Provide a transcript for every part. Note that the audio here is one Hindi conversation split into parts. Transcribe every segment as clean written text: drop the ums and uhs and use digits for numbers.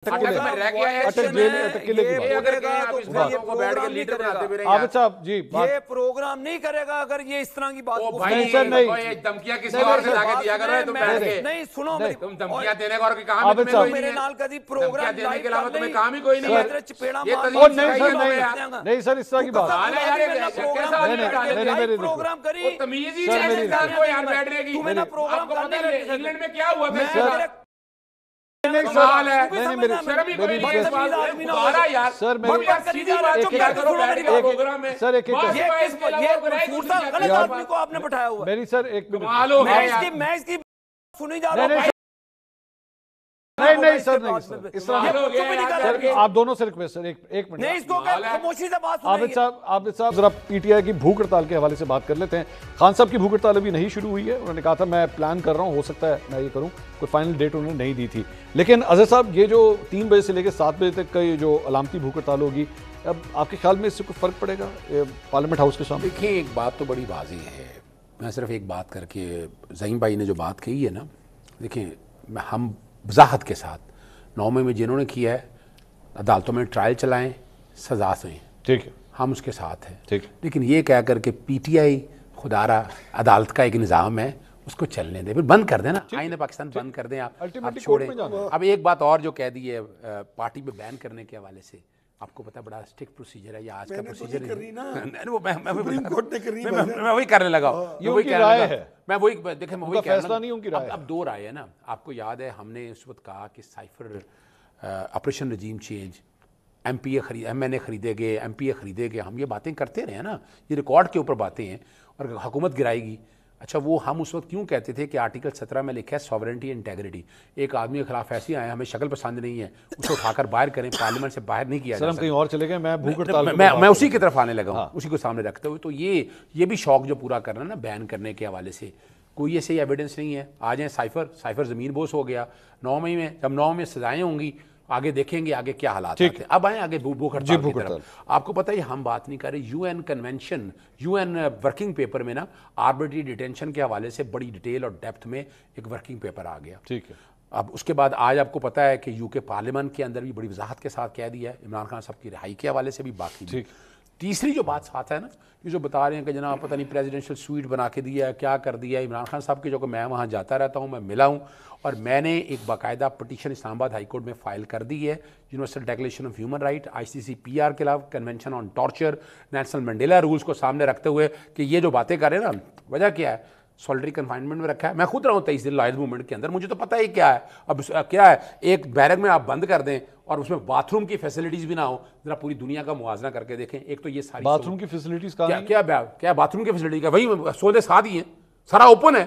आबिद साहब जी, ये प्रोग्राम नहीं करेगा अगर ये इस तरह की बात धमकियां किसी और से लाके दिया करो। तुम बैठ के नहीं सुनो, तुम धमकियां देने का और काम ही तुम्हें मेरे नाल कदी प्रोग्राम देने के अलावा तुम्हें काम ही कोई नहीं है। चपेड़ा नहीं सर, इस तरह की बात प्रोग्राम करी तमीज ही नहीं बैठने की। तुम्हें ना प्रोग्राम इंग्लैंड में क्या हुआ था? कमाल है। सर आपने बैठाया हुआ मेरी सर एक मैं इसकी सुनी जा रहा हूँ। नहीं सर, नहीं सर, इस तरह आप दोनों से रिक्वेस्ट सर, एक मिनट इसको खामोशी से बात। आबिद साहब जरा पीटीआई की भूख हड़ताल के हवाले से बात कर लेते हैं। खान साहब की भूख हड़ताल अभी नहीं शुरू हुई है। उन्होंने कहा था मैं प्लान कर रहा हूं, हो सकता है मैं ये करूं, कोई फाइनल डेट उन्होंने नहीं दी थी। लेकिन अजहर साहब, ये जो 3 बजे से लेकर 7 बजे तक का ये जो अलामती भूख हड़ताल होगी, अब आपके ख्याल में इससे कोई फर्क पड़ेगा पार्लियामेंट हाउस के सामने? देखिए, एक बात तो बड़ी वाज़ेह है। मैं सिर्फ एक बात करके, ज़हीम भाई ने जो बात कही है ना, देखिए हम वजाहत के साथ 9 मई में जिन्होंने किया है, अदालतों में ट्रायल चलाएं, सजा दें, ठीक है, हम उसके साथ हैं, ठीक। लेकिन ये कह करके पीटीआई खुदारा अदालत का एक निज़ाम है, उसको चलने दें, फिर बंद कर दें ना, आईने पाकिस्तान बंद कर दें, आप छोड़ें। अब एक बात और जो कह दी है पार्टी में बैन करने के हवाले से, आपको पता है बड़ा स्ट्रिक्ट प्रोसीजर है, या आज का प्रोसीजर मैं वही करने लगा, मैं वही देखे मैं वही फैसला नहीं, उनकी राय। अब 2 राय है ना। आपको याद है हमने उस वक्त कहा कि साइफर ऑपरेशन रजीम चेंज, MNA खरीदे गए, MPA खरीदे गए, हम ये बातें करते रहे ना, ये रिकॉर्ड के ऊपर बातें हैं, और हुकूमत गिराएगी। अच्छा, वो हम उस वक्त क्यों कहते थे कि आर्टिकल 17 में लिखा है सॉवरेंटी इंटेग्रिटी, एक आदमी के खिलाफ ऐसे आए, हमें शक्ल पसंद नहीं है, उसको उठाकर बाहर करें, पार्लियामेंट से बाहर नहीं किया जा सकता। कहीं और चले गए, मैं भूख हड़ताल मैं उसी की तरफ आने लगा हूँ, उसी को सामने रखते हुए। तो ये भी शौक जो पूरा करना ना बैन करने के हवाले से, कोई ऐसे एविडेंस नहीं है। आ जाए साइफर ज़मीन बोस हो गया 9 मई में, जब 9 में सजाएं होंगी, आगे देखेंगे आगे क्या हालात हैं। अब आए आगे भूख हड़ताल की तरफ। आपको पता है हम बात नहीं कर रहे, UN convention, UN working paper में ना आर्बिट्री डिटेंशन के हवाले से बड़ी डिटेल और डेप्थ में एक वर्किंग पेपर आ गया, ठीक है। अब उसके बाद आज आपको पता है कि UK पार्लियामेंट के अंदर भी बड़ी वजाहत के साथ कह दिया है, इमरान खान साहब की रिहाई के हवाले से भी बाकी भी। तीसरी जो बात साथ है ना, ये जो बता रहे हैं कि जनाब पता नहीं प्रेसिडेंशियल स्वीट बना के दिया है, क्या कर दिया है इमरान खान साहब के, जो कि मैं वहाँ जाता रहता हूँ, मैं मिला हूँ, और मैंने एक बाकायदा पटिशन इस्लामाबाद हाई कोर्ट में फ़ाइल कर दी है, universal declaration of human right, ICCPR के खिलाफ, convention on torture, national Mandela rules को सामने रखते हुए कि ये जो बातें कर रहे हैं ना, वजह क्या है, सॉलिटरी कन्फाइनमेंट में रखा है। मैं खुद रहा हूँ 23 दिन लॉयर्स मूवमेंट के अंदर, मुझे तो पता ही क्या है। अब क्या है, एक बैरक में आप बंद कर दें और उसमें बाथरूम की फैसिलिटीज भी ना हो, जरा पूरी दुनिया का मुआवजा करके देखें। एक तो ये सारी बाथरूम की फैसिलिटीज क्या बाथरूम की फैसिलिटी का, वही सोदे साथ ही है, सारा ओपन है,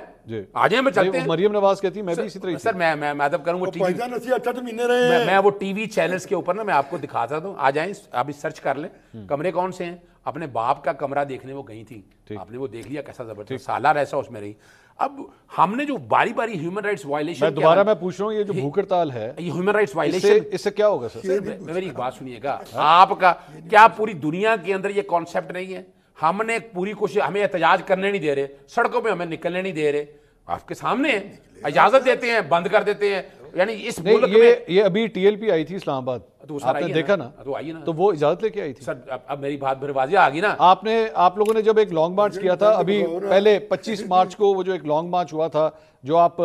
आ जाए में चलते हैं। मरियम नवाज कहती है मैं भी इसी तरह। सर मैं अदब करूँ, मैं वो टीवी चैनल्स के ऊपर ना मैं आपको दिखाता दूँ, आ जाए आप सर्च कर लें कमरे कौन से हैं। अपने बाप का कमरा देखने वो गई थी, आपने वो देख लिया कैसा जबरदस्त सालार ऐसा उसमें रही। अब हमने जो बारी बारी ह्यूमन राइट्स वायलेशन, दोबारा मैं पूछ रहा हूँ, ये जो भूख हड़ताल है, ये ह्यूमन राइट्स वायलेशन, इससे क्या होगा सर? मेरी एक बात सुनिएगा, आपका क्या पूरी दुनिया के अंदर ये कॉन्सेप्ट नहीं है? हमने पूरी कोशिश, हमें एहतजाज करने नहीं दे रहे, सड़कों पे हमें निकलने नहीं दे रहे, आपके सामने है, इजाजत देते हैं, बंद कर देते हैं। यानी इस मुल्क में ये अभी TLP आई थी इस्लामाबाद, तो आपने देखा ना, तो आइए ना, तो वो इजाजत लेके आई थी। सर अब मेरी बात फिर वाज़ेह आ गई ना। आप लोगों ने जब एक लॉन्ग मार्च किया था, अभी पहले 25 मार्च को वो जो एक लॉन्ग मार्च हुआ था, जो आप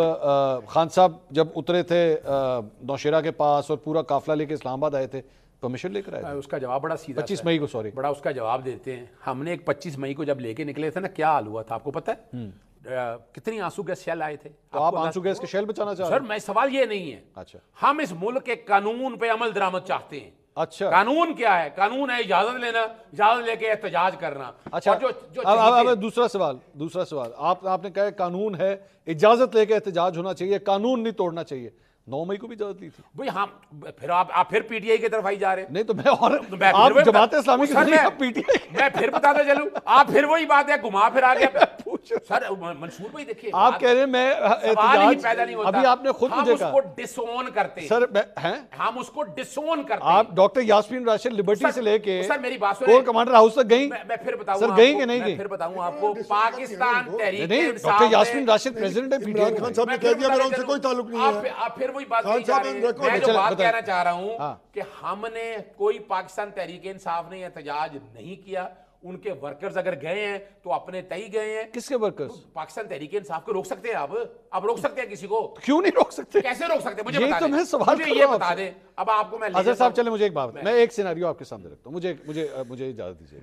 खान साहब जब उतरे थे नौशेरा के पास और पूरा काफिला लेके इस्लामाबाद आए थे, परमिशन लेकर आए थे। उसका जवाब बड़ा सीधा, 25 मई को, सॉरी, बड़ा उसका जवाब देते हैं। हमने एक 25 मई को जब लेके निकले थे ना, क्या हाल हुआ था आपको पता है? कितनी आंसू गैस शेल आए थे। तो आप आंसू गैस के शेल बचाना चाह रहे हैं? सर मैं सवाल ये नहीं है, अच्छा, हम इस मुल्क के कानून पे अमल दरामद चाहते हैं। अच्छा, कानून क्या है? कानून है इजाजत लेना, इजाजत लेके एहतजाज करना। अच्छा, अब दूसरा सवाल आपने कहा कानून है, इजाजत लेके एहतजाज होना चाहिए, कानून नहीं तोड़ना चाहिए। 9 मई को भी इजाजत ली थी भाई। हाँ, फिर आप फिर पीटीआई की तरफ आई जा रहे हैं। नहीं तो आप जमात इस्लामी की पीटीआई, मैं फिर बताता चलूं, आप फिर वही बात है, घुमा फिर आ गया। सर मंसूर भाई देखिए, आप कह रहे हैं मैं सवाल ही पैदा नहीं होता। अभी आपने खुद मुझे कहा, हम उसको डिसोन करते हैं। सर हैं, हम उसको डिसोन करते हैं। आप डॉक्टर यास्मीन राशिद लिबर्टी से लेके सर मेरी बात कोर कमांडर हाउस तक गई? मैं फिर बताऊं सर, गई कि नहीं गई? फिर बताऊं आपको, पाकिस्तान तहरीक नहीं, डॉक्टर यास्मीन राशिद प्रेसिडेंट है पीटीआई। खान साहब ने कह दिया मेरा उनसे कोई ताल्लुक नहीं है। आप फिर वही बात कही जा रही है। मैं जो बात कहना चाह रहा हूं कि हमने कोई पाकिस्तान तहरीक इंसाफ ने एहतजाज नहीं किया, उनके वर्कर्स अगर गए हैं तो अपने तय गए हैं। किसके वर्कर्स? तो पाकिस्तान तहरीक इंसाफ को रोक सकते हैं आप रोक सकते हैं किसी को? क्यों नहीं रोक सकते? कैसे रोक सकते? मुझे बता दें, मैं सवाल मुझे ये बता दें। अब आपको मैं अजहर साहब चले, मुझे एक बात, मैं एक सिनेरियो आपके सामने रखता हूं, मुझे इजाजत दीजिए।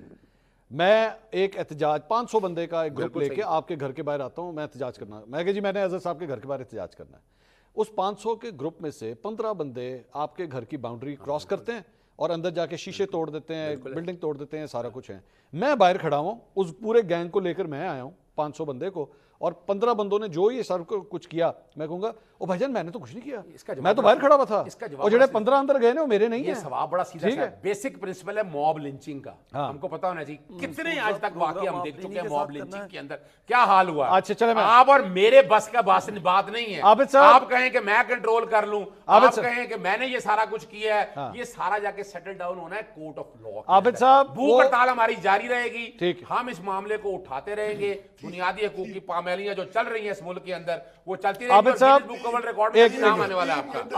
मैं एक एहतजाज 500 बंदे का एक ग्रुप लेके आपके घर के बाहर आता हूं, मैं एहतजाज करना, मैं कह जी मैंने अजहर साहब के घर के बाहर एहतजाज करना है। उस 500 के ग्रुप में से 15 बंदे आपके घर की बाउंड्री क्रॉस करते हैं और अंदर जाके शीशे तोड़ देते हैं, बिल्डिंग तोड़ देते हैं, सारा कुछ है। मैं बाहर खड़ा हूं, उस पूरे गैंग को लेकर मैं आया हूं, 500 बंदे को, और 15 बंदों ने जो ये सर को कुछ किया, मैं कहूंगा ओ भाईजान मैंने तो कुछ नहीं किया, मैं तो बाहर खड़ा हुआ था, और जो 15 अंदर गए ना वो मेरे नहीं है। सवाल बड़ा सीधा है, बेसिक प्रिंसिपल है मॉब लिंचिंग का। हमको पता होना चाहिए कितने आज तक वाकई हम देख चुके हैं मॉब लिंचिंग के अंदर क्या हाल हुआ। अच्छा चले, आप और मेरे बस का बात नहीं है। आप कहें कि मैं कंट्रोल कर लूं, आप कहें कि मैंने ये सारा कुछ किया है, ये सारा जाके सेटल डाउन होना है कोर्ट ऑफ लॉ। आबिद साहब, भूख हड़ताल हमारी जारी रहेगी, हम इस मामले को उठाते रहेंगे, बुनियादी हकूक की पामालियां जो चल रही है इस मुल्क के अंदर वो चलती रहेगी। आबिद साहब, रिकॉर्ड में नाम आने वाला है आपका।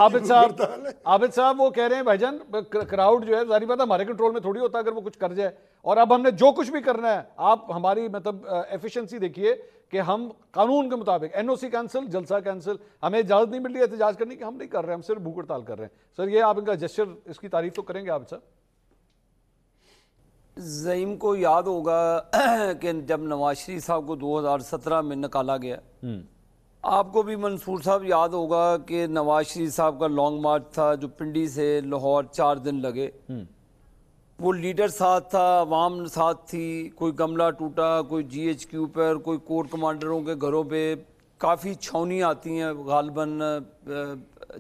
आबिद साहब वो कह रहे हैं भाईजान क्राउड जो है जारी बात हमारे कंट्रोल में थोड़ी होता अगर वो कुछ कर जाए, और अब हमने जो कुछ भी करना है, आप हमारी मतलब एफिशिएंसी देखिए कि हम कानून के मुताबिक एनओसी कैंसिल, जलसा कैंसिल, हमें इजाजत नहीं मिल रही है एहतजाज करने की, हम नहीं कर रहे, हम सिर्फ भूख हड़ताल कर रहे हैं। सर ये आप इनका जेस्चर, इसकी तारीफ तो करेंगे आप साहब? ज़ईम को याद होगा कि जब नवाज शरीफ साहब को 2017 में निकाला गया, आपको भी मंसूर साहब याद होगा कि नवाज शरीफ साहब का लॉन्ग मार्च था जो पिंडी से लाहौर 4 दिन लगे। वो लीडर साथ था, अवाम साथ थी, कोई गमला टूटा, कोई GHQ पर, कोई कोर कमांडरों के घरों पे काफ़ी छावनी आती हैं, गालबन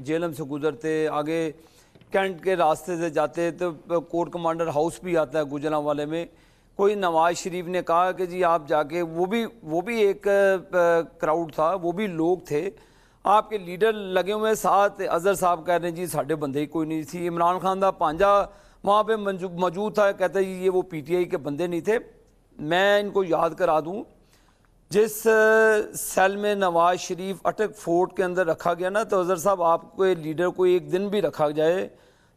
जेलम से गुजरते आगे कैंट के रास्ते से जाते तो कोर कमांडर हाउस भी आता है गुजरांवाले में। कोई नवाज शरीफ ने कहा कि जी आप जाके, वो भी एक क्राउड था, वो भी लोग थे, आपके लीडर लगे हुए साथ। अजहर साहब कह रहे हैं जी साढ़े बंदे ही कोई नहीं थी, इमरान खान का पांजा वहाँ पे मौजूद था, कहते जी ये वो PTI के बंदे नहीं थे। मैं इनको याद करा दूँ, जिस सेल में नवाज शरीफ अटक फोर्ट के अंदर रखा गया ना, तो अजहर साहब आपको लीडर को एक दिन भी रखा जाए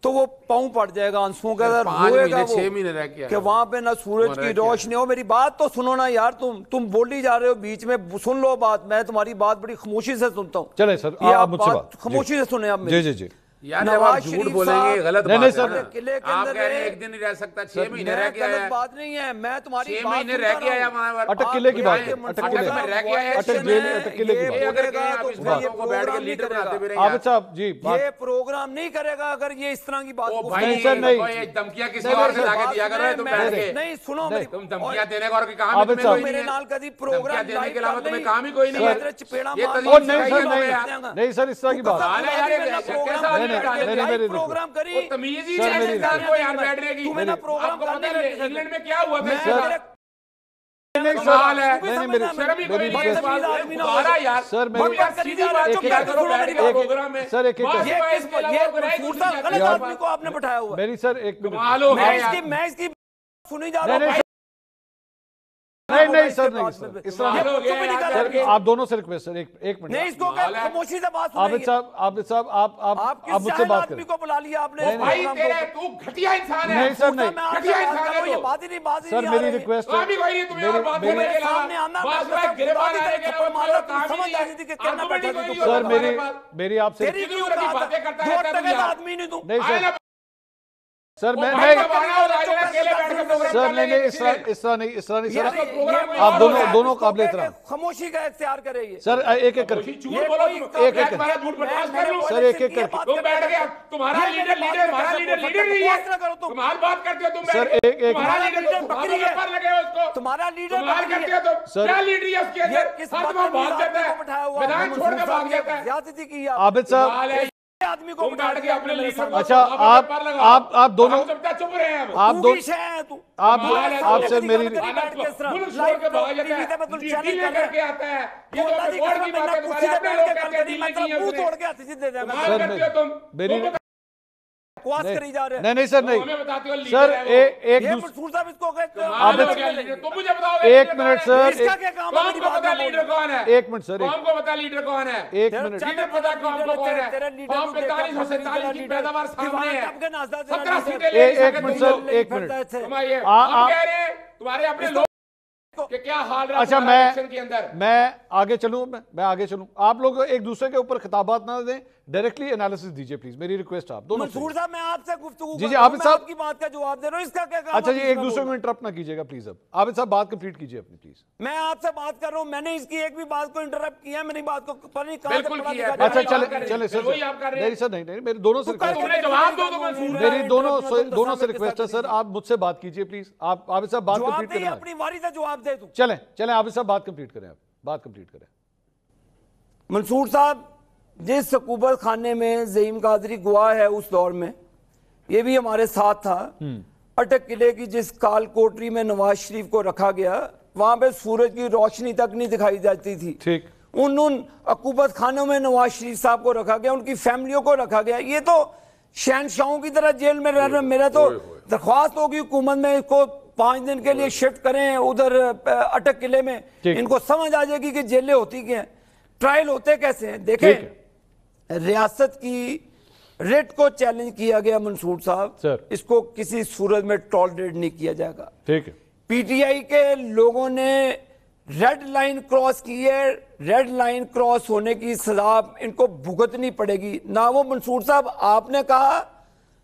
तो वो पाँव पड़ जाएगा आंसुओं का, अगर रोएगा वो 6 महीने रह के कि वहां पे ना सूरज की रोशनी हो। मेरी बात तो सुनो ना यार, तुम बोली जा रहे हो बीच में, सुन लो बात, मैं तुम्हारी बात बड़ी खामोशी से सुनता हूँ। चले सर, आप बात खामोशी से सुने आप। जी जी जी यार जब आप झूठ बोलेंगे गलत बात है। किले के आप अंदर कह रहे हैं एक दिन नहीं रह सकता, 6 महीने रह के आया। बात नहीं है, मैं तुम्हारी 6 महीने रह के आया वहां अटक किले की बात है, अटक किले में रह के आया, अटक जेल, अटक किले की बात। अगर कहें आप इस बातों को बैठ के लीडर बनाते भी रहेंगे। आबिद साहब जी, ये प्रोग्राम नहीं करेगा अगर ये इस तरह की बात को। भाई सर नहीं, धमकियां किसी और से लाके दिया करो तुम बैठ के। नहीं सुनो, तुम धमकियां देने का और काम में कोई मेरे नाल कदी प्रोग्राम देने के अलावा तुम्हें काम ही कोई नहीं है। नहीं सर, इस तरह की बात प्रोग्राम करी, तमीज ही नहीं है इंसान को यहाँ बैठने की। तुम्हें ना प्रोग्राम करने का इंग्लैंड में क्या हुआ था सर? नहीं कमाल है, नहीं मेरी शर्म ही कोई नहीं है इस बात में। दोबारा यार सर मेरी सीधी बात चुप कर करो, बैठ के प्रोग्राम में सर एक ये गलत आदमी को आपने बैठाया हुआ। मेरी सर एक मिनट, कमाल हो गया यार। मैं इसकी सुनी जा रहा हूँ। नहीं सर, नहीं सर, इस तरह आप दोनों से रिक्वेस्ट सर, एक मिनट नहीं, इसको खामोशी से बात सुनिए। आबिद साहब आप मुझसे बात करें। को बुला लिया आपने, भाई तेरे तू घटिया इंसान है। नहीं सर, नहीं घटिया इंसान है ये बात ही नहीं, बात ही सर, मेरी रिक्वेस्ट है, अभी कोई नहीं, तुम्हें और बात करने के सामने आना, अलावा बस गिरफ्तार आने के अलावा मारो, समझ आ रही थी कि कहना बैठा था तो। सर मेरी आपसे तेरी क्यों बातें करता है आदमी नहीं तू। नहीं सर मैं सर नहीं इस तरह नहीं सर, आप दोनों काबिल एहतराम। खामोशी का इख्तियार करे ये सर, एक एक करके झूठ बोलो, एक झूठ बर्दाश्त कर लो सर, एक एक करके तुम बैठ गए। तुम्हारा लीडर हमारा लीडर नहीं है, तुम हाल बात करते हो। तुम सर एक तुम्हारा लीडर बकरी है, पर लगे हो उसको, तुम्हारा लीडर मार करते हो तुम। सर क्या लीडर है उसके अंदर? हर बार भाग जाता है, मैदान छोड़ के भाग जाता है। ज्यादती की आबिद साहब आदमी को बैठ के अपने लीडर। अच्छा आप दोनों चुप रहे हैं। आप सर मेरी मुल्क छोड़ के भाग जाता है, ड्यूटी लेकर के आता है। ये तो रिकॉर्ड की बात है, तुम्हारे अपने लोग कहते हैं ड्यूटी की है उसने। तोड़ के हाथ से दे देगा सर मेरी बकवास करी जा रहे हैं। नहीं सर, नहीं सर, एक मंसूर साहब इसको कहते हैं। तुम मुझे बताओ, एक मिनट सर, इसका क्या काम है? कौन को पता लीडर कौन है? एक मिनट सर, कौन को पता लीडर कौन है? एक मिनट, लीडर पता कौन को कौन है? कौन 45 और 47 की पैदावार सामने है, 17 सीटें ले सकते। एक मिनट सर, एक मिनट, हम कह रहे हैं तुम्हारे अपने लोग कि क्या हाल रहा। अच्छा, इलेक्शन के अंदर मैं आगे चलूं, मैं आगे चलूं। आप लोग एक दूसरे के ऊपर खिताबात ना दें, डायरेक्टली एनालिसिस दीजिए प्लीज, मेरी रिक्वेस्ट है आप दोनों। मंसूर साहब, मैं आपसे गुफ्तगू जी आबिद साहब की बात का जवाब दे रहा हूं, इसका क्या काम? अच्छा जी, एक दूसरे को इंटरप्ट ना कीजिएगा प्लीज। अब आबिद साहब बात कंप्लीट कीजिए अपनी प्लीज। मैं आपसे बात कर रहा हूं, मैंने इसकी एक भी बात को इंटरप्ट किया? मेरी बात को पता नहीं कहां से पढ़ा लिखा। अच्छा चले सर, नहीं सर, नहीं मेरे दोनों से जवाब दो, मेरी दोनों से रिक्वेस्ट है सर, आप मुझसे बात कीजिए प्लीज। आप आबिद साहब बात कंप्लीट करें, अपनी बारी से जवाब दे दूं। चलें आबिद साहब बात कंप्लीट करें, आप बात कंप्लीट करें। मंसूर साहब, जिस सकूबत खाने में ज़हीम कादरी गवाह है उस दौर में, ये भी हमारे साथ था। अटक किले की जिस काल कोठरी में नवाज शरीफ को रखा गया, वहां पे सूरज की रोशनी तक नहीं दिखाई जाती थी। ठीक, उन अकूबत खानों में नवाज शरीफ साहब को रखा गया, उनकी फैमिलियों को रखा गया। ये तो शहनशाहों की तरह जेल में रह रहे। मेरा तो दरख्वास्त होगी हुकूमत में, इसको 5 दिन के लिए शिफ्ट करें उधर अटक किले में, इनको समझ आ जाएगी कि जेलें होती क्या हैं, ट्रायल होते कैसे हैं। देखें, रियासत की रेट को चैलेंज किया गया मंसूर साहब, इसको किसी सूरत में टॉलरेट नहीं किया जाएगा। ठीक है, पीटीआई के लोगों ने रेड लाइन क्रॉस की है, रेड लाइन क्रॉस होने की सजा इनको भुगतनी पड़ेगी। ना वो मंसूर साहब आपने कहा,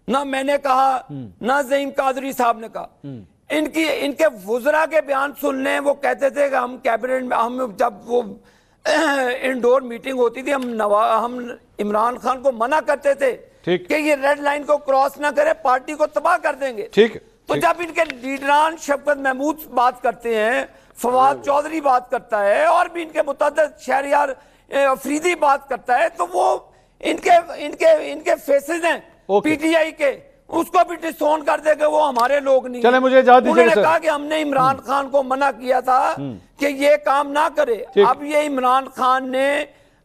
ना मैंने कहा, ना ज़हीम कादरी साहब ने कहा। इनके वुज़रा के बयान सुनने, वो कहते थे कि हम कैबिनेट में, हम जब वो इंडोर मीटिंग होती थी, हम इमरान खान को मना करते थे कि ये रेड लाइन को क्रॉस ना करे, पार्टी को तबाह कर देंगे। ठीक, तो जब इनके लीडरान शफकत महमूद बात करते हैं, फवाद चौधरी बात करता है, और भी इनके मुतअद्दिद शहरियार अफरीदी बात करता है, तो वो इनके फेसेस हैं पीटीआई के, उसको भी डिसोन कर देंगे, वो हमारे लोग नहीं। चले, मुझे इजाजत दीजिए। उन्होंने कहा कि हमने इमरान खान को मना किया था कि ये काम ना करे। अब ये इमरान खान ने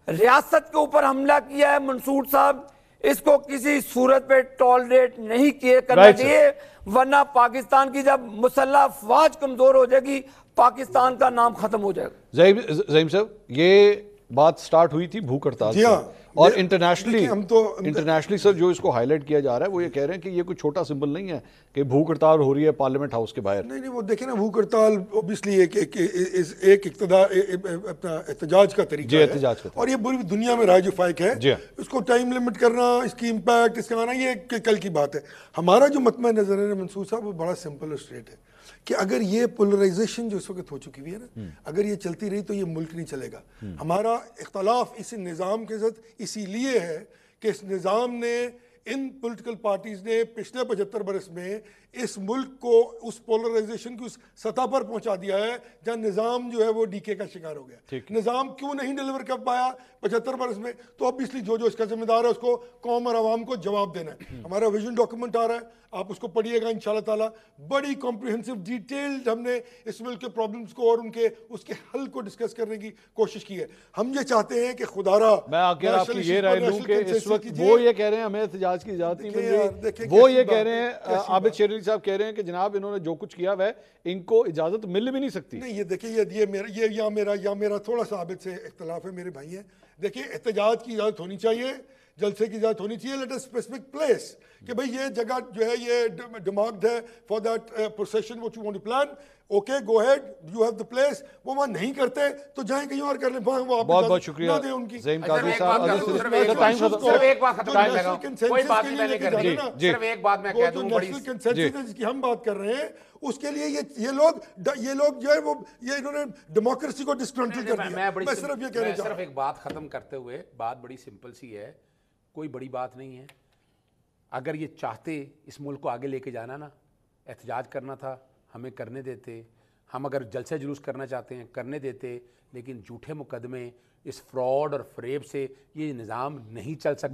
रियासत के ऊपर हमला किया है। मंसूर साहब, इसको किसी सूरत पे टॉलरेट नहीं करना चाहिए, वरना पाकिस्तान की जब मुसल्लह अफवाज कमजोर हो जाएगी, पाकिस्तान का नाम खत्म हो जाएगा। ज़हीम साहब, ये बात स्टार्ट हुई थी भूख हड़ताल से, और इंटरनेशनली सर जो इसको हाईलाइट किया जा रहा है वो ये कह रहे हैं कि ये कोई छोटा सिंबल नहीं है कि भूख हड़ताल हो रही है पार्लियामेंट हाउस के बाहर। नहीं, वो देखें ना, भूख हड़ताल ऑब्वियसली एक एहतजाज का तरीका है, और ये पूरी दुनिया में राइज फाइक है। इसको टाइम लिमिट करना, इसकी इम्पैक्ट, इसका आना, ये कल की बात है। हमारा जो मतमा नजर है मंसूर साहब, वो बड़ा सिंपल और स्ट्रेट है कि अगर ये पोलराइजेशन जो इस वक्त हो चुकी हुई है ना, अगर ये चलती रही तो ये मुल्क नहीं चलेगा। हमारा इख्तलाफ इस निज़ाम के साथ इसीलिए है कि इस निज़ाम ने, इन पॉलिटिकल पार्टीज ने पिछले 75 बरस में इस मुल्क को उस पोलराइजेशन की उस सतह पर पहुंचा दिया है जहां निज़ाम जो है वो डीके का शिकार हो गया। निज़ाम क्यों नहीं डिलीवर कर पाया 75 बरस में? तो ऑब्वियसली जो इसका जिम्मेदार है उसको कौम और आवाम को जवाब देना है। हमारा विजन डॉक्यूमेंट आ रहा है, आप उसको पढ़िएगा इंशाल्लाह ताला। बड़ी कॉम्प्रिहेंसिव डिटेल्ड हमने इस मुल्क के प्रॉब्लम्स को और उसके हल को डिस्कस करने की कोशिश की है। हम ये चाहते हैं कि खुदारा, मैं आगे आपकी ये राय लूं कि इस वक्त वो ये कह रहे हैं हमें एहतजाज की इजाजत नहीं मिल रही, वो ये कह रहे हैं, आबिद शेर साहब कह रहे हैं कि जनाब इन्होंने जो कुछ किया है इनको इजाजत मिल भी नहीं सकती। नहीं, ये देखिए, ये मेरा थोड़ा सा आबिद से इख्तलाफ है, मेरे भाई हैं। देखिए, एहतजाज की इजाजत होनी चाहिए, जलसे की इजाजत होनी चाहिए, लेट अ स्पेसिफिक प्लेस कि भाई ये जगह जो है ये डिमार्क्ड है for that procession what you want to plan, okay go ahead, you have the place. वो वहां नहीं करते तो जाएं कहीं और कर लें। बहुत बहुत शुक्रिया उनकी। ज़हीम कादरी साहब, सिर्फ एक बात मैं कह दूं, बड़ी कंसेंसस जिसकी हम बात कर रहे हैं, उसके लिए ये लोग जो है वो ये इन्होंने डेमोक्रेसी को डिस्मेंटल कर दिया। मैं सिर्फ ये कहना चाहता हूं, सिर्फ एक बात खत्म करते हुए, बात बड़ी सिंपल सी है, कोई बड़ी बात नहीं है। अगर ये चाहते इस मुल्क को आगे लेके जाना ना, एहतजाज करना था, हमें करने देते। हम अगर जलसे जुलूस करना चाहते हैं करने देते, लेकिन झूठे मुकदमे, इस फ्रॉड और फरेब से ये निज़ाम नहीं चल सकता।